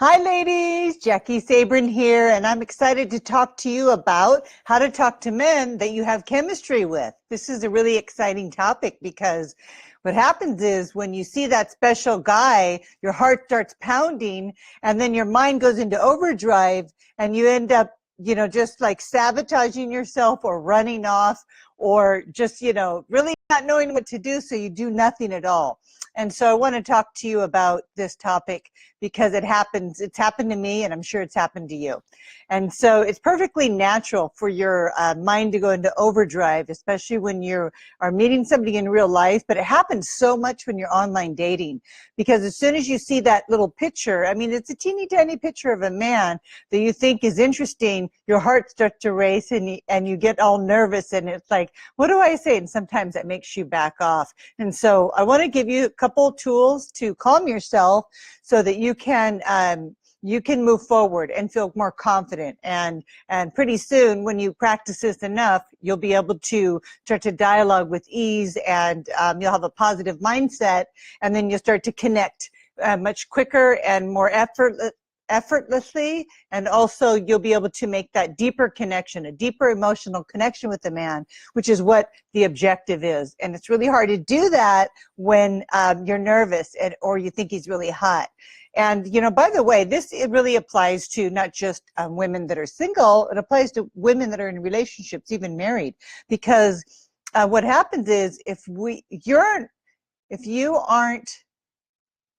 Hi ladies, Jaki Sabourin here, and I'm excited to talk to you about how to talk to men that you have chemistry with. This is a really exciting topic because what happens is when you see that special guy, your heart starts pounding and then your mind goes into overdrive and you end up, just like sabotaging yourself or running off or just, really not knowing what to do, so you do nothing at all. And so I want to talk to you about this topic because it's happened to me, and I'm sure it's happened to you. And so it's perfectly natural for your mind to go into overdrive, especially when you are meeting somebody in real life. But it happens so much when you're online dating, because as soon as you see that little picture, I mean, it's a teeny tiny picture of a man that you think is interesting, your heart starts to race and you get all nervous, and it's like, what do I say? And sometimes that makes you back off. And so I want to give you a couple tools to calm yourself so that you can move forward and feel more confident. And pretty soon, when you practice this enough, you'll be able to start to dialogue with ease, and you'll have a positive mindset, and then you'll start to connect much quicker and more effortlessly, and also you'll be able to make that deeper connection, a deeper emotional connection with the man, which is what the objective is. And it's really hard to do that when you're nervous or you think he's really hot. And, by the way, it really applies to not just women that are single. It applies to women that are in relationships, even married, because what happens is if you aren't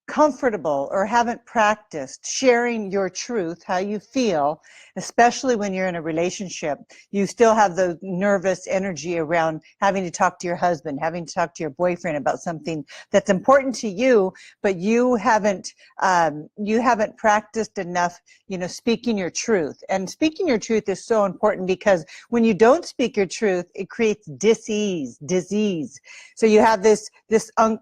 comfortable or haven't practiced sharing your truth, how you feel, especially when you're in a relationship, you still have the nervous energy around having to talk to your husband, having to talk to your boyfriend about something that's important to you, but you haven't practiced enough, speaking your truth. And speaking your truth is so important, because when you don't speak your truth, it creates disease. So you have this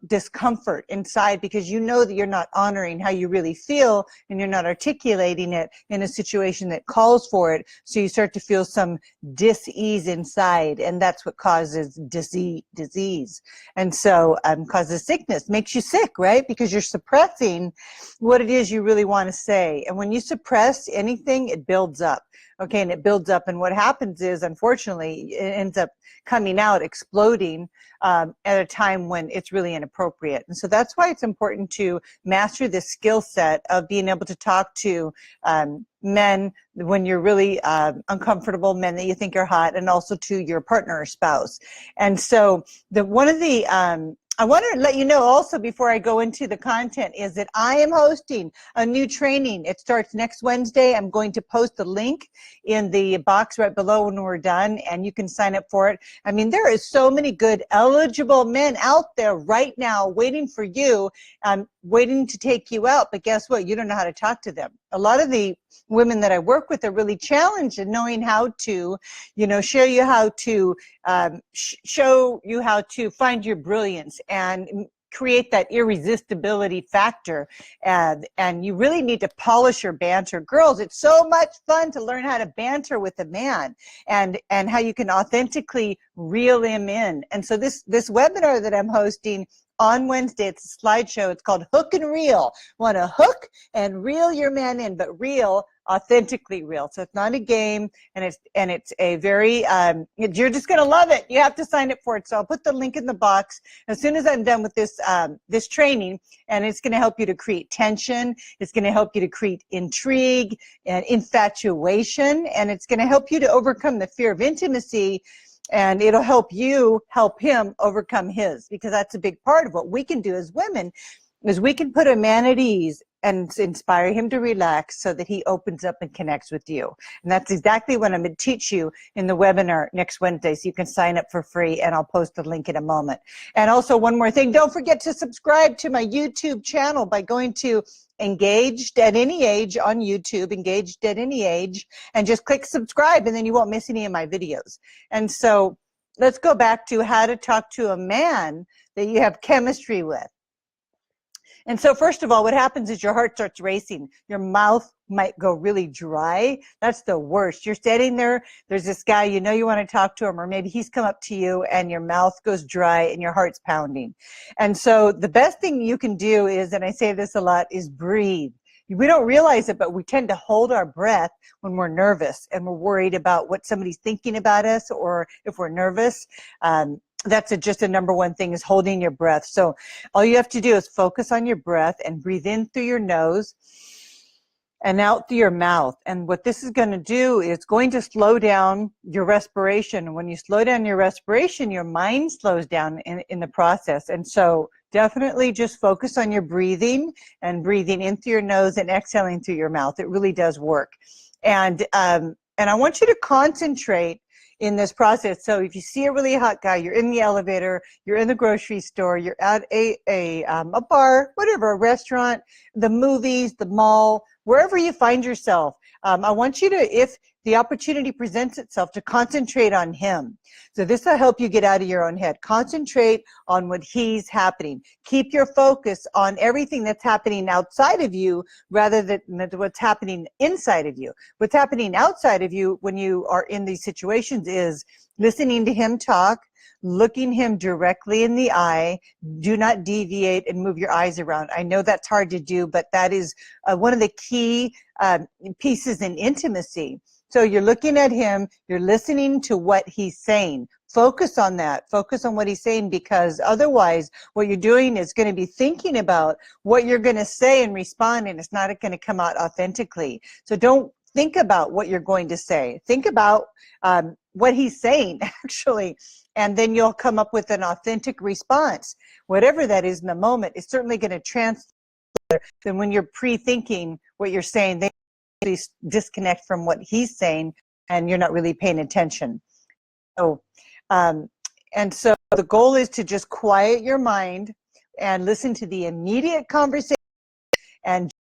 discomfort inside because you know that you're not honoring how you really feel, and you're not articulating it in a situation that calls for it. So you start to feel some dis-ease inside, and that's what causes disease. And so causes sickness, makes you sick, right? Because you're suppressing what it is you really want to say. And when you suppress anything, it builds up. Okay, and it builds up, and what happens is, unfortunately, it ends up coming out, exploding at a time when it's really inappropriate. And so that's why it's important to master this skill set of being able to talk to men when you're really uncomfortable, men that you think are hot, and also to your partner or spouse. And so I want to let you know also, before I go into the content, is that I am hosting a new training. It starts next Wednesday. I'm going to post the link in the box right below when we're done, and you can sign up for it. I mean, there is so many good eligible men out there right now waiting for you, waiting to take you out. But guess what? You don't know how to talk to them. A lot of the women that I work with are really challenged in knowing how to, show you how to find your brilliance and create that irresistibility factor. And you really need to polish your banter. Girls, it's so much fun to learn how to banter with a man, and how you can authentically reel him in. And so this webinar that I'm hosting on Wednesday, it's a slideshow. It's called Hook and Reel. Want to hook and reel your man in, but reel, authentically real. So it's not a game, and it's a very, you're just going to love it. You have to sign up for it. So I'll put the link in the box as soon as I'm done with this training, and it's going to help you to create tension. It's going to help you to create intrigue and infatuation, and it's going to help you to overcome the fear of intimacy. And it'll help you help him overcome his, because that's a big part of what we can do as women, is we can put a man at ease and inspire him to relax so that he opens up and connects with you. And that's exactly what I'm going to teach you in the webinar next Wednesday. So you can sign up for free, and I'll post the link in a moment. And also, one more thing, don't forget to subscribe to my YouTube channel by going to Engaged at Any Age on YouTube, Engaged at Any Age, and just click subscribe, and then you won't miss any of my videos. And so let's go back to how to talk to a man that you have chemistry with. And so first of all, what happens is your heart starts racing. Your mouth might go really dry. That's the worst. You're standing there, there's this guy, you want to talk to him, or maybe he's come up to you and your mouth goes dry and your heart's pounding. And so the best thing you can do is, and I say this a lot, is breathe. We don't realize it, but we tend to hold our breath when we're nervous and we're worried about what somebody's thinking about us, or if we're nervous. That's just a number one thing, is holding your breath. So all you have to do is focus on your breath and breathe in through your nose and out through your mouth. And what this is going to do is going to slow down your respiration. When you slow down your respiration, your mind slows down in the process. And so definitely just focus on your breathing, and breathing in through your nose and exhaling through your mouth. It really does work. And I want you to concentrate in this process. So if you see a really hot guy, you're in the elevator, you're in the grocery store, you're at a bar, whatever, a restaurant, the movies, the mall, wherever you find yourself, I want you to, if the opportunity presents itself, to concentrate on him. So this will help you get out of your own head. Concentrate on what he's happening. Keep your focus on everything that's happening outside of you rather than what's happening inside of you. What's happening outside of you when you are in these situations is listening to him talk, looking him directly in the eye. Do not deviate and move your eyes around. I know that's hard to do, but that is one of the key pieces in intimacy. So you're looking at him, you're listening to what he's saying. Focus on that. Focus on what he's saying, because otherwise what you're doing is going to be thinking about what you're going to say and respond, and it's not going to come out authentically. So don't think about what you're going to say. Think about what he's saying, actually, and then you'll come up with an authentic response. Whatever that is in the moment, it's certainly going to transfer than when you're pre-thinking what you're saying. They disconnect from what he's saying, and you're not really paying attention. So, and so the goal is to just quiet your mind and listen to the immediate conversation and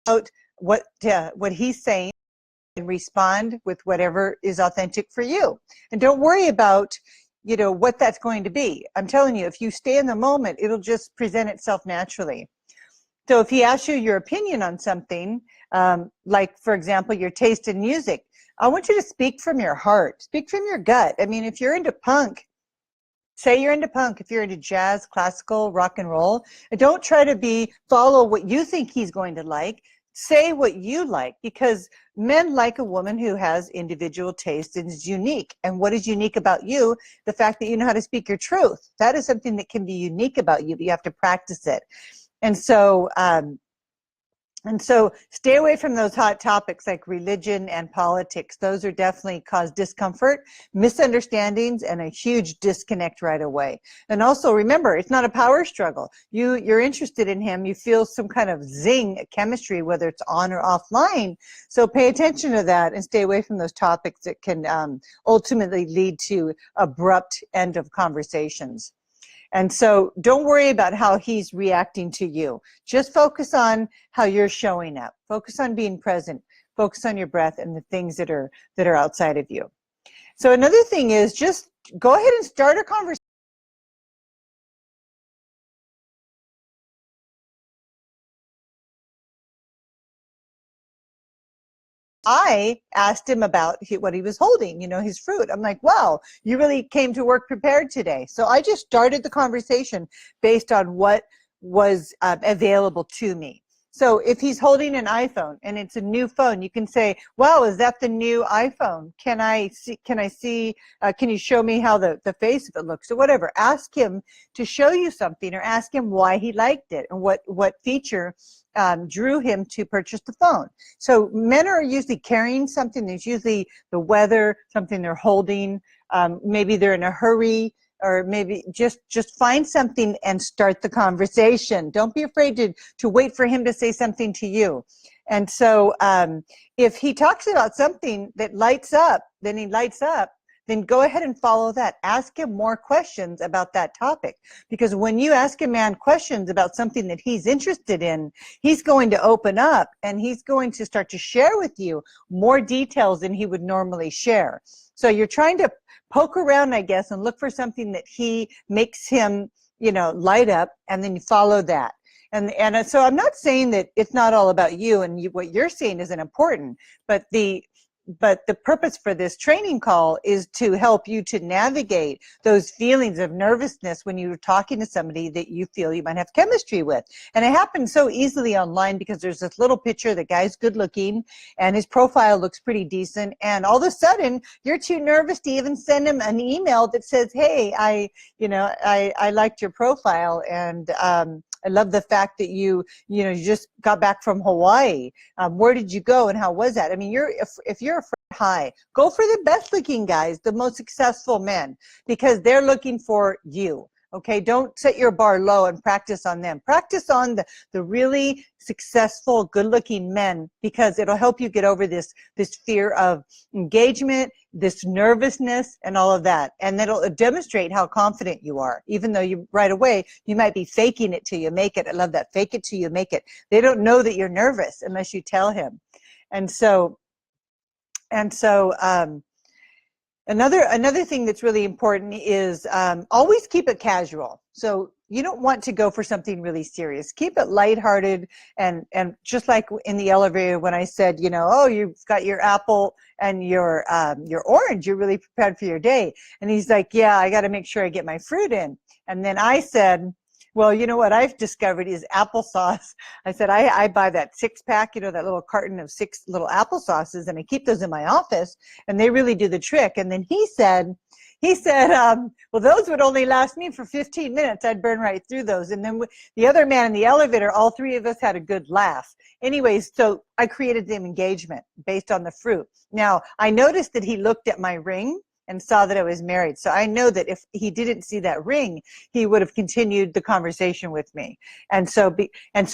out what he's saying, and respond with whatever is authentic for you. And don't worry about, what that's going to be. I'm telling you, if you stay in the moment, it'll just present itself naturally. So if he asks you your opinion on something, like, for example, your taste in music, I want you to speak from your heart, speak from your gut. I mean, if you're into punk, say you're into punk. If you're into jazz, classical, rock and roll, and don't try to follow what you think he's going to like. Say what you like, because men like a woman who has individual taste and is unique. And what is unique about you? The fact that you know how to speak your truth. That is something that can be unique about you, but you have to practice it. And so stay away from those hot topics like religion and politics. Those are definitely cause discomfort, misunderstandings, and a huge disconnect right away. And also remember, it's not a power struggle. You're interested in him. You feel some kind of zing chemistry, whether it's on or offline. So pay attention to that and stay away from those topics that can ultimately lead to abrupt end of conversations. And so don't worry about how he's reacting to you. Just focus on how you're showing up. Focus on being present. Focus on your breath and the things that are outside of you. So another thing is, just go ahead and start a conversation. I asked him about what he was holding, his fruit. I'm like, wow, you really came to work prepared today. So I just started the conversation based on what was available to me. So if he's holding an iPhone and it's a new phone, you can say, wow, is that the new iPhone? Can you show me how the face of it looks, or whatever? Ask him to show you something, or ask him why he liked it and what feature drew him to purchase the phone. So men are usually carrying something. There's usually the weather, something they're holding. Maybe they're in a hurry, or maybe just find something and start the conversation. Don't be afraid to wait for him to say something to you. And so if he talks about something that lights up, then go ahead and follow that. Ask him more questions about that topic. Because when you ask a man questions about something that he's interested in, he's going to open up and he's going to start to share with you more details than he would normally share. So you're trying to poke around, I guess, and look for something that he makes him, light up, and then you follow that. And so I'm not saying that it's not all about you and what you're seeing isn't important, but the the purpose for this training call is to help you to navigate those feelings of nervousness when you're talking to somebody that you feel you might have chemistry with. And it happens so easily online because there's this little picture, the guy's good looking and his profile looks pretty decent, and all of a sudden you're too nervous to even send him an email that says, hey, I liked your profile, and I love the fact that you just got back from Hawaii. Where did you go and how was that? I mean, if you're afraid, hi, go for the best looking guys, the most successful men, because they're looking for you. Okay, don't set your bar low and practice on them. Practice on the really successful, good-looking men, because it'll help you get over this fear of engagement, this nervousness, and all of that. And that'll demonstrate how confident you are, even though you right away you might be faking it till you make it. I love that. Fake it till you make it. They don't know that you're nervous unless you tell him. And so another thing that's really important is always keep it casual. So you don't want to go for something really serious. Keep it lighthearted, and just like in the elevator when I said, oh, you've got your apple and your orange, you're really prepared for your day. And he's like, yeah, I got to make sure I get my fruit in. And then I said, well, you know what I've discovered is applesauce. I said, I buy that 6-pack, that little carton of 6 little applesauces, and I keep those in my office, and they really do the trick. And then he said, well, those would only last me for 15 minutes. I'd burn right through those. And then the other man in the elevator, all 3 of us had a good laugh. Anyways, so I created the engagement based on the fruit. Now, I noticed that he looked at my ring and saw that I was married. So I know that if he didn't see that ring, he would have continued the conversation with me. And so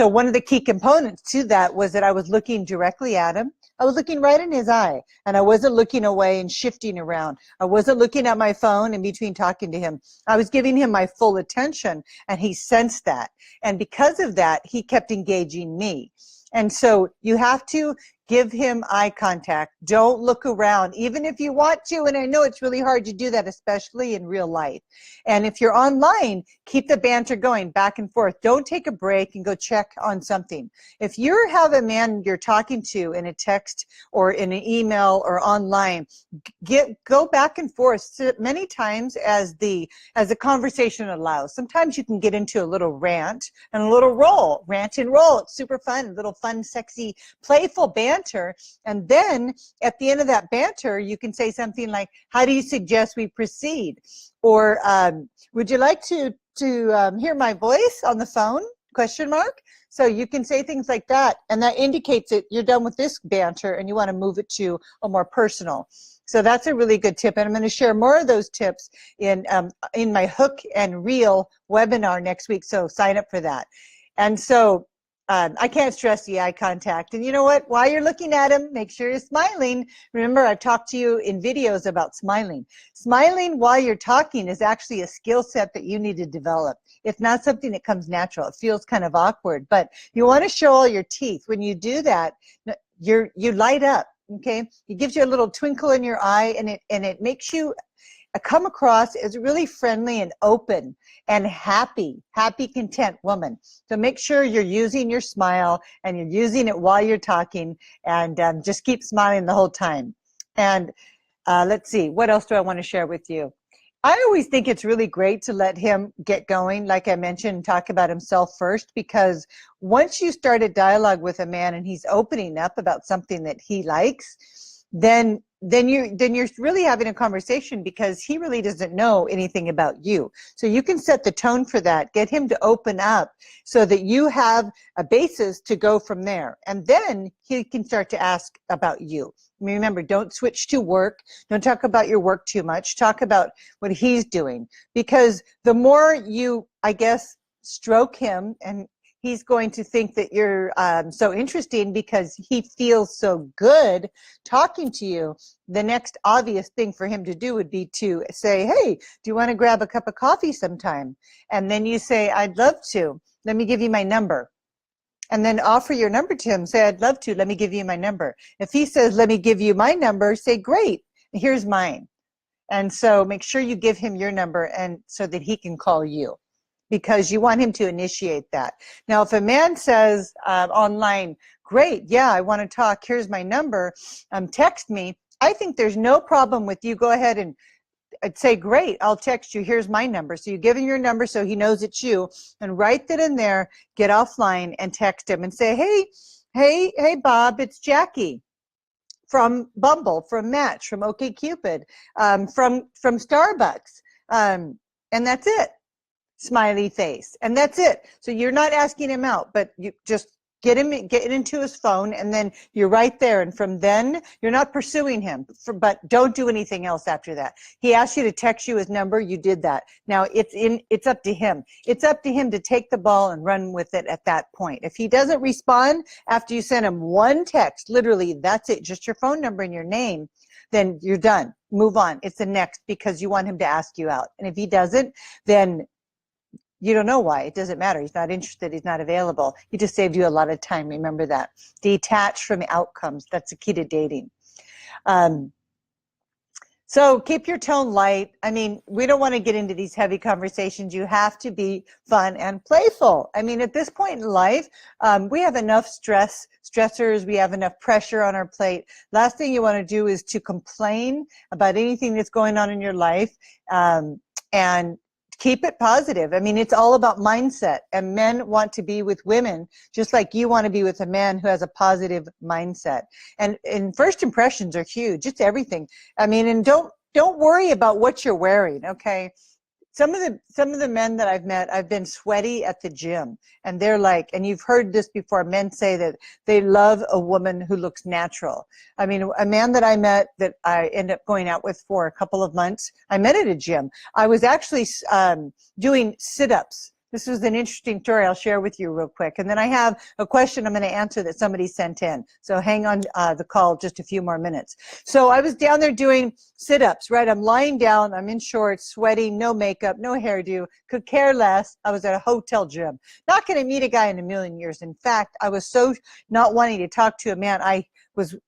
one of the key components to that was that I was looking directly at him. I was looking right in his eye, and I wasn't looking away and shifting around. I wasn't looking at my phone in between talking to him. I was giving him my full attention, and he sensed that. And because of that, he kept engaging me. And so you have to give him eye contact. Don't look around, even if you want to. And I know it's really hard to do that, especially in real life. And if you're online, keep the banter going back and forth. Don't take a break and go check on something. If you have a man you're talking to in a text or in an email or online, go back and forth many times as the conversation allows. Sometimes you can get into a little rant and a little roll, rant and roll. It's super fun, a little fun, sexy, playful banter. And then at the end of that banter, you can say something like, how do you suggest we proceed? Or would you like to hear my voice on the phone? ? So you can say things like that, and that indicates that you're done with this banter and you want to move it to a more personal. So that's a really good tip, and I'm going to share more of those tips in my Hook and Reel webinar next week, so sign up for that. And so I can't stress the eye contact. And you know what? While you're looking at him, make sure you're smiling. Remember, I've talked to you in videos about smiling. Smiling while you're talking is actually a skill set that you need to develop. It's not something that comes natural. It feels kind of awkward, but you want to show all your teeth. When you do that, you light up, okay? It gives you a little twinkle in your eye, and it makes you come across as a really friendly and open and happy, content woman. So make sure you're using your smile and you're using it while you're talking, and just keep smiling the whole time. And let's see, what else do I want to share with you? I always think it's really great to let him get going, like I mentioned, and talk about himself first, because once you start a dialogue with a man and he's opening up about something that he likes, then you're really having a conversation, because he really doesn't know anything about you. So you can set the tone for that, get him to open up so that you have a basis to go from there. And then he can start to ask about you. Remember, don't switch to work. Don't talk about your work too much. Talk about what he's doing, because the more you, I guess, stroke him, and he's going to think that you're so interesting because he feels so good talking to you. The next obvious thing for him to do would be to say, hey, do you want to grab a cup of coffee sometime? And then you say, I'd love to. Let me give you my number. And then offer your number to him. Say, I'd love to. Let me give you my number. If he says, let me give you my number, say, great, here's mine. And so make sure you give him your number, and so that he can call you, because you want him to initiate that. Now, if a man says online, great. Yeah, I want to talk. Here's my number. Text me. I think there's no problem with you. Go ahead and I'd say, great, I'll text you. Here's my number. So you give him your number so he knows it's you. And right then and there, get offline and text him and say, hey, Bob, it's Jackie from Bumble, from Match, from OkCupid, from Starbucks. And that's it. Smiley face. And that's it. So you're not asking him out, but you just get into his phone, and then you're right there. And from then, you're not pursuing him, but don't do anything else after that. He asked you to text you his number. You did that. Now it's up to him. It's up to him to take the ball and run with it at that point. If he doesn't respond after you send him one text, literally, that's it, just your phone number and your name, then you're done. Move on. It's the next, because you want him to ask you out. And if he doesn't, then you don't know why. It doesn't matter. He's not interested. He's not available. He just saved you a lot of time. Remember that. Detach from the outcomes. That's the key to dating. So keep your tone light. I mean, we don't want to get into these heavy conversations. You have to be fun and playful. I mean, at this point in life, we have enough stressors. We have enough pressure on our plate. Last thing you want to do is to complain about anything that's going on in your life. And keep it positive. I mean, it's all about mindset, and men want to be with women just like you want to be with a man who has a positive mindset. And first impressions are huge. It's everything. I mean, and don't worry about what you're wearing, okay? Some of the men that I've met, I've been sweaty at the gym, and they're like, and you've heard this before, men say that they love a woman who looks natural. I mean, a man that I met that I ended up going out with for a couple of months, I met at a gym. I was actually doing sit-ups. This was an interesting story I'll share with you real quick. And then I have a question I'm going to answer that somebody sent in. So hang on the call just a few more minutes. So I was down there doing sit-ups, right? I'm lying down. I'm in shorts, sweaty, no makeup, no hairdo, could care less. I was at a hotel gym. Not going to meet a guy in a million years. In fact, I was so not wanting to talk to a man. I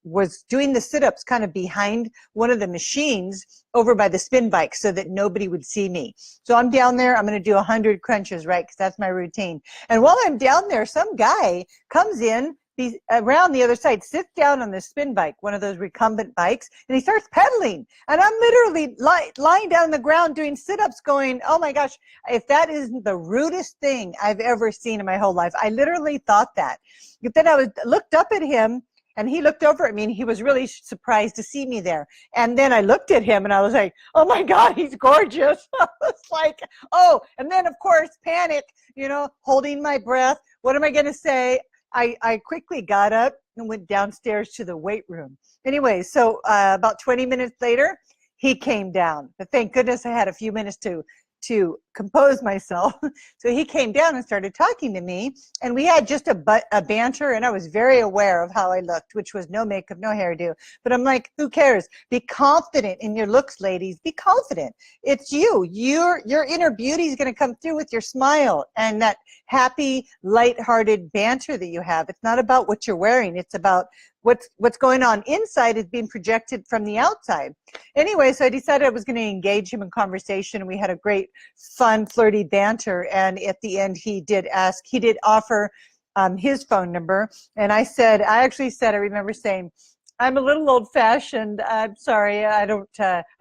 was doing the sit-ups kind of behind one of the machines over by the spin bike so that nobody would see me. So I'm down there. I'm going to do 100 crunches, right? Because that's my routine. And while I'm down there, some guy comes in, he's around the other side, sits down on the spin bike, one of those recumbent bikes, and he starts pedaling. And I'm literally lying down on the ground doing sit-ups going, oh my gosh, if that isn't the rudest thing I've ever seen in my whole life. I literally thought that. But then I looked up at him, and he looked over at me, and he was really surprised to see me there. And then I looked at him, and I was like, oh my God, he's gorgeous. I was like, oh, and then of course, panic, holding my breath. What am I going to say? I quickly got up and went downstairs to the weight room. Anyway, so about 20 minutes later, he came down. But thank goodness I had a few minutes to compose myself. So he came down and started talking to me, and we had just a banter, and I was very aware of how I looked, which was no makeup, no hairdo. But I'm like, who cares? Be confident in your looks, ladies. Be confident. It's you. Your inner beauty is going to come through with your smile and that happy, lighthearted banter that you have. It's not about what you're wearing. It's about what's going on inside is being projected from the outside. Anyway, so I decided I was going to engage him in conversation, and we had a great, fun, flirty banter. And at the end, he did offer his phone number. And I remember saying, I'm a little old-fashioned. I'm sorry, I'm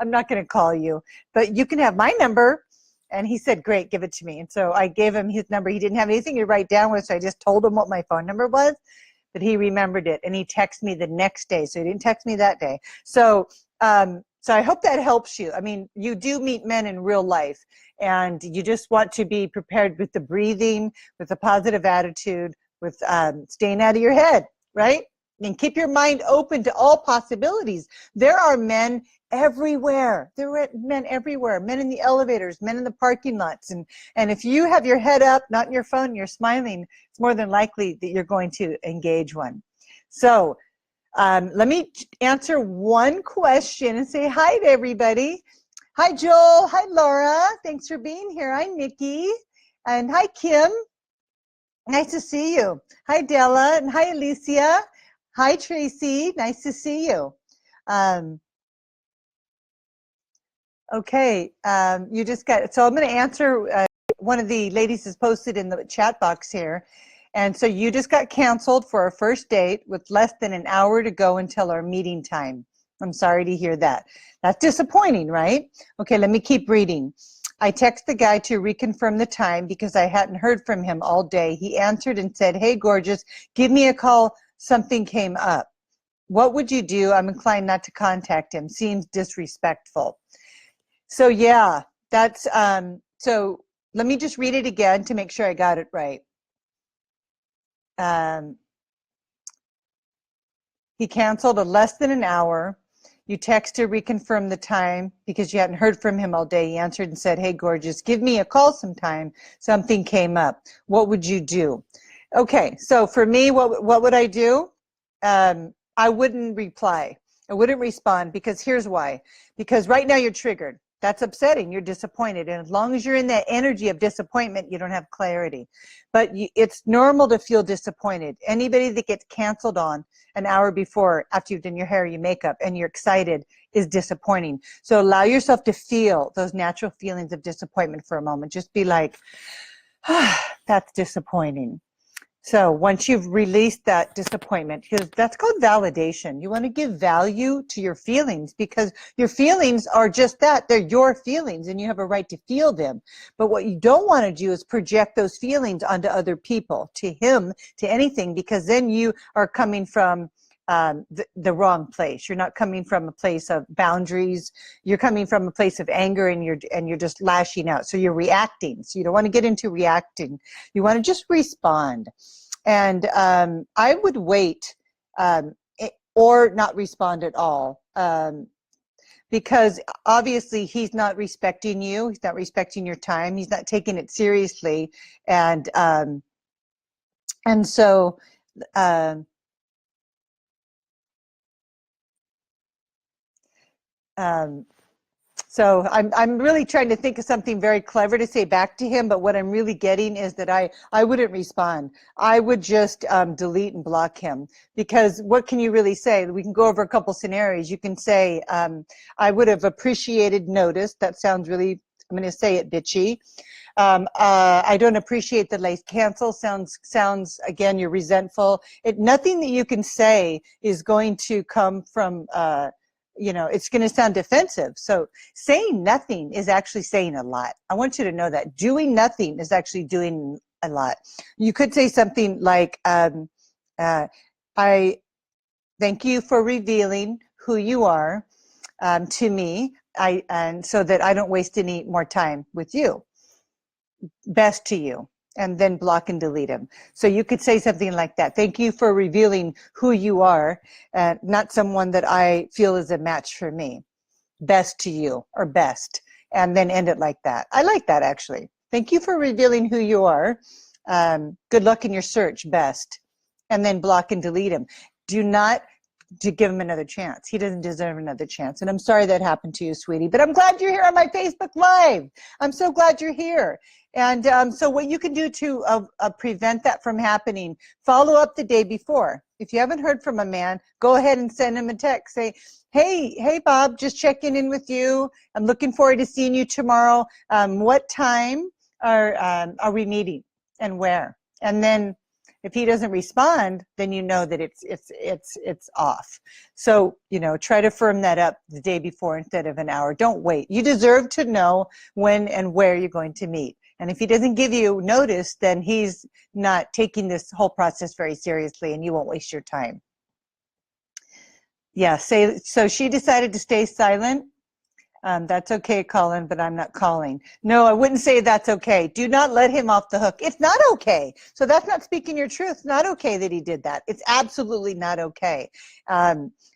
not going to call you, but you can have my number. And he said, great, give it to me. And so I gave him his number. He didn't have anything to write down with, so I just told him what my phone number was. But he remembered it, and he texted me the next day. So he didn't text me that day. So I hope that helps you. I mean, you do meet men in real life, and you just want to be prepared with the breathing, with a positive attitude, with staying out of your head, right? And keep your mind open to all possibilities. There are men everywhere. There are men everywhere. Men in the elevators, men in the parking lots. And if you have your head up, not in your phone, you're smiling, it's more than likely that you're going to engage one. So let me answer one question and say hi to everybody. Hi, Joel. Hi, Laura. Thanks for being here. Hi, Nikki. And hi, Kim. Nice to see you. Hi, Della. And hi, Alicia. Hi, Tracy. Nice to see you. Okay, you just got, so I'm going to answer, one of the ladies has posted in the chat box here, And so you just got canceled for our first date with less than an hour to go until our meeting time. I'm sorry to hear that. That's disappointing, right? Okay, let me keep reading. I text the guy to reconfirm the time because I hadn't heard from him all day. He answered and said, "Hey, gorgeous, give me a call. Something came up." What would you do? I'm inclined not to contact him. Seems disrespectful. So yeah, that's so let me just read it again to make sure I got it right. Um, he canceled in less than an hour. You text to reconfirm the time because you hadn't heard from him all day. He answered and said, "Hey, gorgeous, give me a call sometime. Something came up." What would you do? Okay, so for me, what would I do? I wouldn't reply. I wouldn't respond because here's why. Because right now you're triggered. That's upsetting. You're disappointed. And as long as you're in that energy of disappointment, you don't have clarity. But it's normal to feel disappointed. Anybody that gets canceled on an hour before, after you've done your hair, your makeup, and you're excited, is disappointing. So allow yourself to feel those natural feelings of disappointment for a moment. Just be like, that's disappointing. So once you've released that disappointment, because that's called validation. You want to give value to your feelings because your feelings are just that. They're your feelings and you have a right to feel them. But what you don't want to do is project those feelings onto other people, to him, to anything, because then you are coming from the wrong place. You're not coming from a place of boundaries. You're coming from a place of anger and you're just lashing out. So you're reacting. So you don't want to get into reacting. You want to just respond. And I would wait or not respond at all. Because obviously he's not respecting you. He's not respecting your time. He's not taking it seriously. And so so I'm really trying to think of something very clever to say back to him, but what I'm really getting is that I wouldn't respond. I would just delete and block him, because what can you really say? We can go over a couple scenarios. You can say, I would have appreciated notice. That sounds really, I'm going to say it bitchy. I don't appreciate the late cancel. Sounds again, you're resentful. Nothing that you can say is going to come from, it's going to sound defensive. So saying nothing is actually saying a lot. I want you to know that doing nothing is actually doing a lot. You could say something like, I thank you for revealing who you are to me, and so that I don't waste any more time with you. Best to you. And then block and delete him. So you could say something like that. Thank you for revealing who you are, not someone that I feel is a match for me. Best to you, or best. And then end it like that. I like that, actually. Thank you for revealing who you are. Good luck in your search, best. And then block and delete him. Do not to give him another chance. He doesn't deserve another chance. And I'm sorry that happened to you, sweetie, but I'm glad you're here on my Facebook Live. I'm so glad you're here. And so what you can do to prevent that from happening, follow up the day before. If you haven't heard from a man, go ahead and send him a text. Say, hey, Bob, just checking in with you. I'm looking forward to seeing you tomorrow. What time are we meeting and where? And then if he doesn't respond, then you know that it's off. So, try to firm that up the day before instead of an hour. Don't wait. You deserve to know when and where you're going to meet. And if he doesn't give you notice, then he's not taking this whole process very seriously, and you won't waste your time. Yeah, so she decided to stay silent. That's okay, Colin, but I'm not calling. No, I wouldn't say that's okay. Do not let him off the hook. It's not okay. So that's not speaking your truth. It's not okay that he did that. It's absolutely not okay.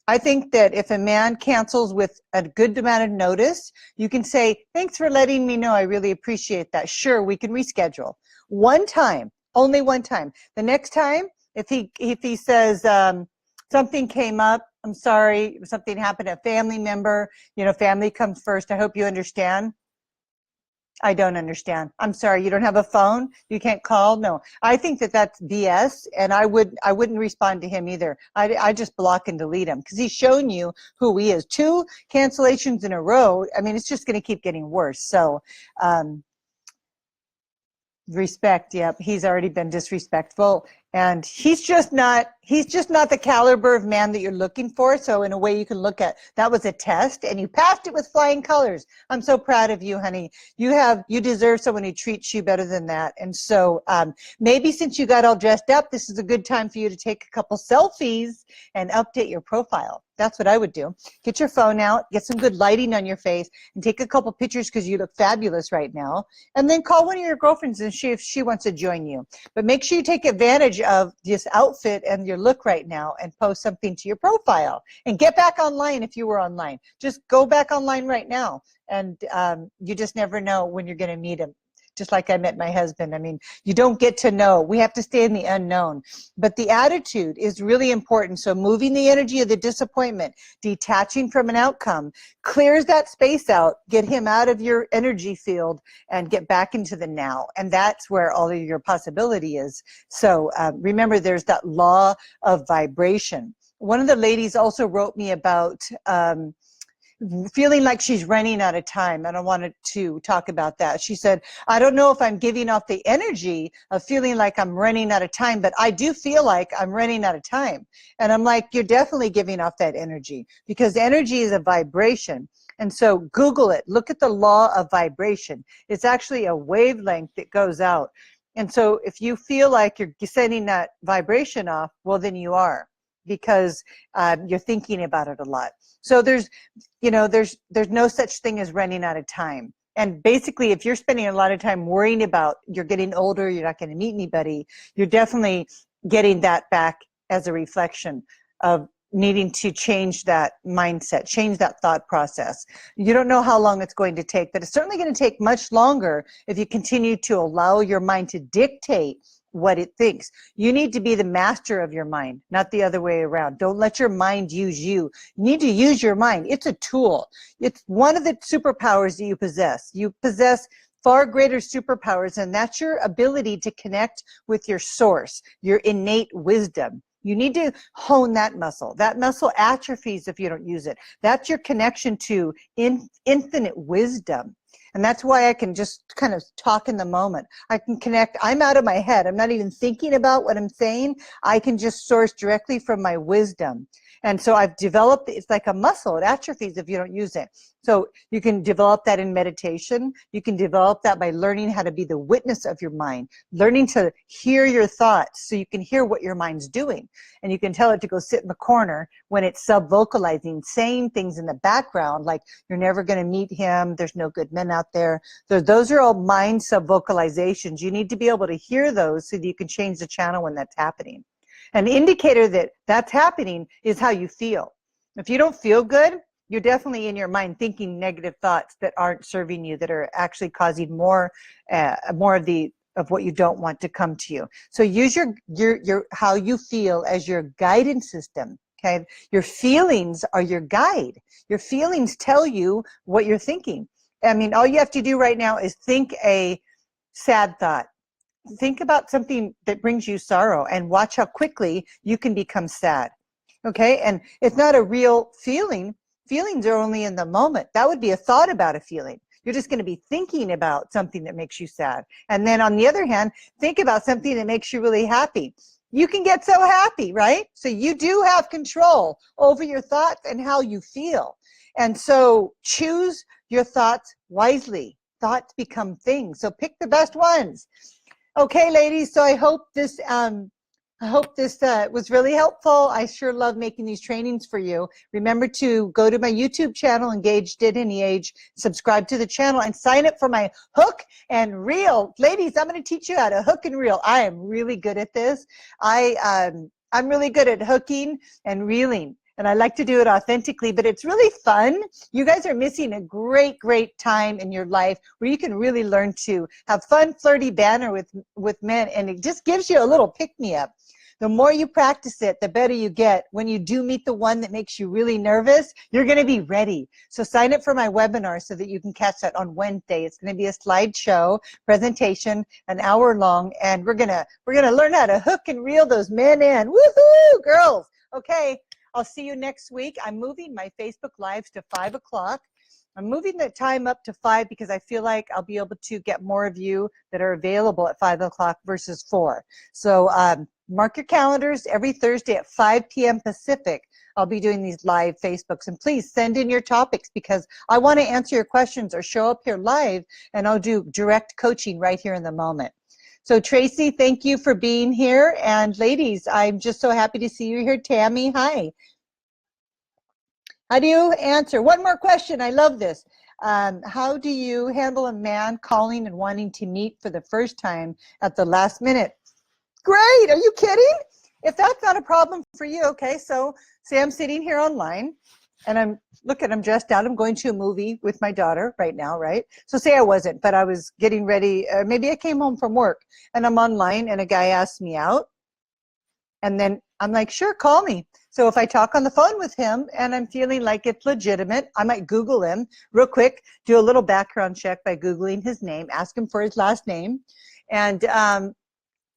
I think that if a man cancels with a good amount of notice, you can say, thanks for letting me know. I really appreciate that. Sure, we can reschedule. One time, only one time. The next time, if he says, something came up, I'm sorry, something happened, a family member, family comes first. I hope you understand. I don't understand. I'm sorry, you don't have a phone? You can't call? No. I think that that's BS, and I wouldn't respond to him either. I just block and delete him because he's shown you who he is. 2 cancellations in a row. I mean, it's just going to keep getting worse. So Respect. Yep. He's already been disrespectful, and he's just not the caliber of man that you're looking for. So in a way, you can look at that was a test and you passed it with flying colors. I'm so proud of you, honey. You deserve someone who treats you better than that. And so maybe since you got all dressed up, this is a good time for you to take a couple selfies and update your profile. That's what I would do. Get your phone out, get some good lighting on your face, and take a couple pictures because you look fabulous right now. And then call one of your girlfriends and see if she wants to join you. But make sure you take advantage of this outfit and your look right now and post something to your profile. And get back online if you were online. Just go back online right now. And you just never know when you're going to meet him. Just like I met my husband. I mean, you don't get to know. We have to stay in the unknown. But the attitude is really important. So moving the energy of the disappointment, detaching from an outcome, clears that space out, get him out of your energy field and get back into the now. And that's where all of your possibility is. So remember, there's that law of vibration. One of the ladies also wrote me about feeling like she's running out of time, and I wanted to talk about that. She said, I don't know if I'm giving off the energy of feeling like I'm running out of time, but I do feel like I'm running out of time. And I'm like, you're definitely giving off that energy, because energy is a vibration. And so Google it, look at the law of vibration. It's actually a wavelength that goes out. And so if you feel like you're sending that vibration off, well, then you are, because you're thinking about it a lot. So there's no such thing as running out of time. And basically, if you're spending a lot of time worrying about you're getting older, you're not going to meet anybody, you're definitely getting that back as a reflection of needing to change that mindset, change that thought process. You don't know how long it's going to take, but it's certainly going to take much longer if you continue to allow your mind to dictate what it thinks. You need to be the master of your mind, not the other way around. Don't let your mind use you. You need to use your mind. It's a tool. It's one of the superpowers that you possess. You possess far greater superpowers, and that's your ability to connect with your source, your innate wisdom. You need to hone that muscle. That muscle atrophies if you don't use it. That's your connection to infinite wisdom. And that's why I can just kind of talk in the moment. I can connect. I'm out of my head. I'm not even thinking about what I'm saying. I can just source directly from my wisdom. And so I've developed, it's like a muscle. It atrophies if you don't use it. So you can develop that in meditation. You can develop that by learning how to be the witness of your mind, learning to hear your thoughts so you can hear what your mind's doing. And you can tell it to go sit in the corner when it's sub-vocalizing, saying things in the background like, you're never going to meet him, there's no good men out there. Those are all mind sub-vocalizations. You need to be able to hear those so that you can change the channel when that's happening. An indicator that that's happening is how you feel. If you don't feel good, you're definitely in your mind thinking negative thoughts that aren't serving you, that are actually causing more of what you don't want to come to you. So use your how you feel as your guidance system. Okay, your feelings are your guide. Your feelings tell you what you're thinking. I mean, all you have to do right now is think a sad thought. Think about something that brings you sorrow and watch how quickly you can become sad. Okay, and it's not a real feeling. Feelings are only in the moment. That would be a thought about a feeling. You're just going to be thinking about something that makes you sad. And then on the other hand, think about something that makes you really happy. You can get so happy, right? So you do have control over your thoughts and how you feel. And so choose your thoughts wisely. Thoughts become things. So pick the best ones. Okay, ladies, so I hope this was really helpful. I sure love making these trainings for you. Remember to go to my YouTube channel, Engaged at Any Age, subscribe to the channel, and sign up for my hook and reel. Ladies, I'm going to teach you how to hook and reel. I am really good at this. I'm really good at hooking and reeling. And I like to do it authentically, but it's really fun. You guys are missing a great, great time in your life where you can really learn to have fun, flirty banter with men, and it just gives you a little pick-me-up. The more you practice it, the better you get. When you do meet the one that makes you really nervous, you're going to be ready. So sign up for my webinar so that you can catch that on Wednesday. It's going to be a slideshow presentation, an hour long, and we're going to learn how to hook and reel those men in. Woohoo, girls. Okay. I'll see you next week. I'm moving my Facebook Lives to 5 o'clock. I'm moving the time up to 5 because I feel like I'll be able to get more of you that are available at 5 o'clock versus 4. So mark your calendars. Every Thursday at 5 p.m. Pacific, I'll be doing these live Facebooks. And please send in your topics because I want to answer your questions or show up here live, and I'll do direct coaching right here in the moment. So Tracy, thank you for being here. And ladies, I'm just so happy to see you here. Tammy, hi. How do you answer? One more question. I love this. How do you handle a man calling and wanting to meet for the first time at the last minute? Great. Are you kidding? If that's not a problem for you, okay, so say I'm sitting here online and I'm dressed out. I'm going to a movie with my daughter right now, right? So say I wasn't, but I was getting ready. Maybe I came home from work and I'm online and a guy asked me out. And then I'm like, sure, call me. So if I talk on the phone with him and I'm feeling like it's legitimate, I might Google him real quick, do a little background check by Googling his name, ask him for his last name, and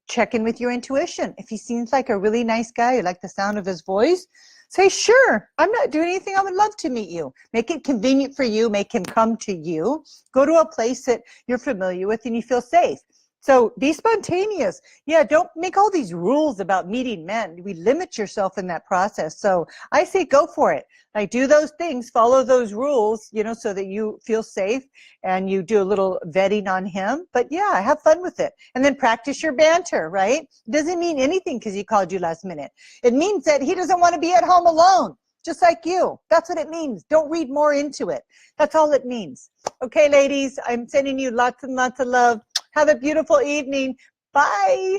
check in with your intuition. If he seems like a really nice guy, you like the sound of his voice, say, sure, I'm not doing anything. I would love to meet you. Make it convenient for you. Make him come to you. Go to a place that you're familiar with and you feel safe. So be spontaneous. Yeah, don't make all these rules about meeting men. We limit yourself in that process. So I say go for it. Like do those things, follow those rules, you know, so that you feel safe and you do a little vetting on him. But yeah, have fun with it. And then practice your banter, right? It doesn't mean anything because he called you last minute. It means that he doesn't want to be at home alone, just like you. That's what it means. Don't read more into it. That's all it means. Okay, ladies, I'm sending you lots and lots of love. Have a beautiful evening. Bye.